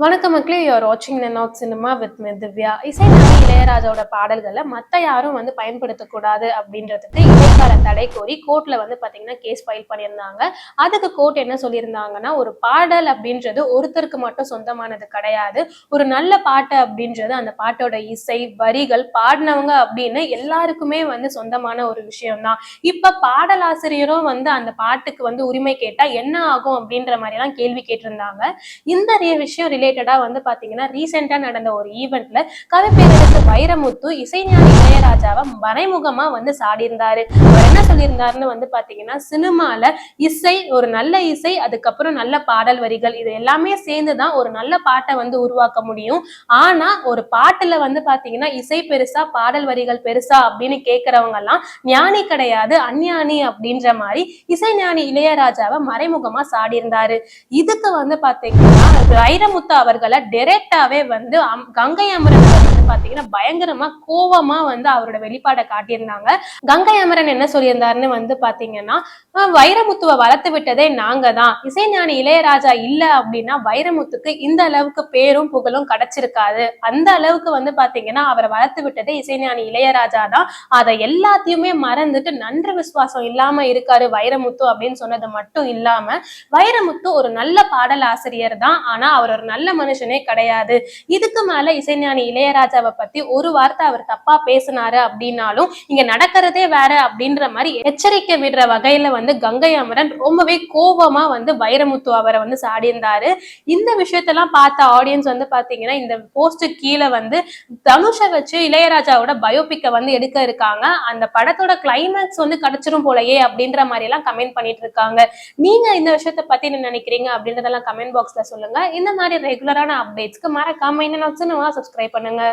வணக்கம் மக்களே, யூஆர் வாட்சிங் not cinema with me Divya. இசைஞானி இளையராஜாவோட பாடல்களை மற்ற யாரும் பயன்படுத்தக்கூடாது அப்படின்றதுக்கு இடைக்கால தடை கோரி கோர்ட்ல பாத்தீங்கன்னா கேஸ் ஃபைல் பண்ணியிருந்தாங்க. அதுக்கு கோர்ட் என்ன சொல்லியிருந்தாங்கன்னா, ஒரு பாடல் அப்படின்றது ஒருத்தருக்கு மட்டும் சொந்தமானது கிடையாது. ஒரு நல்ல பாட்டு அப்படின்றது அந்த பாட்டோட இசை வரிகள் பாடினவங்க அப்படின்னு எல்லாருக்குமே சொந்தமான ஒரு விஷயம்தான். இப்ப பாடலாசிரியரும் அந்த பாட்டுக்கு உரிமை கேட்டா என்ன ஆகும் அப்படின்ற மாதிரி எல்லாம் கேள்வி கேட்டிருந்தாங்க. இந்த விஷயம் ரிலேட்டடா பாத்தீங்கன்னா ரீசெண்டா நடந்த ஒரு ஈவென்ட்ல கவிப்பேரரசு வைரமுத்து இசைஞானி இளையராஜாவை மறைமுகமா சாடி இருந்தாரு. அவர் என்ன சொல்லியிருந்தாருன்னு பாத்தீங்கன்னா, சினிமால இசை, ஒரு நல்ல இசை, அதுக்கப்புறம் நல்ல பாடல் வரிகள், இது எல்லாமே சேர்ந்துதான் ஒரு நல்ல பாட்டை உருவாக்க முடியும். ஆனா ஒரு பாட்டுல பாத்தீங்கன்னா இசை பெருசா பாடல் வரிகள் பெருசா அப்படின்னு கேட்கறவங்க எல்லாம் ஞானி கிடையாது, அஞ்ஞானி அப்படின்ற மாதிரி இசைஞானி இளையராஜாவை மறைமுகமா சாடி இருந்தாரு. இதுக்கு பாத்தீங்கன்னா வைரமுத்து அவர்களை டைரக்டாவே கங்கை அமரன் பாத்தீங்கன்னா பயங்கரமா கோவமா அவரோட வெளிப்பாடை காட்டியிருந்தாங்க. கங்கை அமரன் என்ன சொல்லியிருந்தாருன்னு பாத்தீங்கன்னா, வைரமுத்துவை வளர்த்து விட்டதே நாங்க தான், இசைஞானி இளையராஜா இல்ல அப்படின்னா வைரமுத்துக்கு இந்த அளவுக்கு பேரும் புகழும் கிடைச்சிருக்காது. அந்த அளவுக்கு பாத்தீங்கன்னா அவரை வளர்த்து விட்டதே இசைஞானி இளையராஜா தான். அதை எல்லாத்தையுமே மறந்துட்டு நன்றி விசுவாசம் இல்லாம இருக்காரு வைரமுத்து அப்படின்னு சொன்னது மட்டும் இல்லாம, வைரமுத்து ஒரு நல்ல பாடல் ஆசிரியர் தான், ஆனா அவர் ஒரு நல்ல மனுஷனே கிடையாது. இதுக்கு மேல இசைஞானி இளையராஜாவை பத்தி ஒரு வார்த்தை அவர் தப்பா பேசினாரு அப்படின்னாலும் இங்க நடக்கிறதே வேற அப்படின்ற மாதிரி எச்சரிக்கை விடுற வகையில கங்கை அமரன் ரொம்பவே கோபமா வைரமுத்து அவரை சாடி இருந்தாரு. இந்த விஷயத்தெல்லாம் பார்த்த ஆடியன்ஸ் பாத்தீங்கன்னா இந்த போஸ்ட் கீழே தனுஷை வச்சு இளையராஜாவோட பயோபிக்க எடுக்க இருக்காங்க, அந்த படத்தோட கிளைமேக்ஸ் கிடைச்சிரும் போலயே அப்படின்ற மாதிரி எல்லாம் கமெண்ட் பண்ணிட்டு இருக்காங்க. நீங்க இந்த விஷயத்த பத்தி என்ன நினைக்கிறீங்க அப்படின்றதெல்லாம் கமெண்ட் பாக்ஸ்ல சொல்லுங்க. இந்த மாதிரி ரெகுலரான அப்டேட்ஸ்க்கு மறக்காம சப்ஸ்கிரைப் பண்ணுங்க.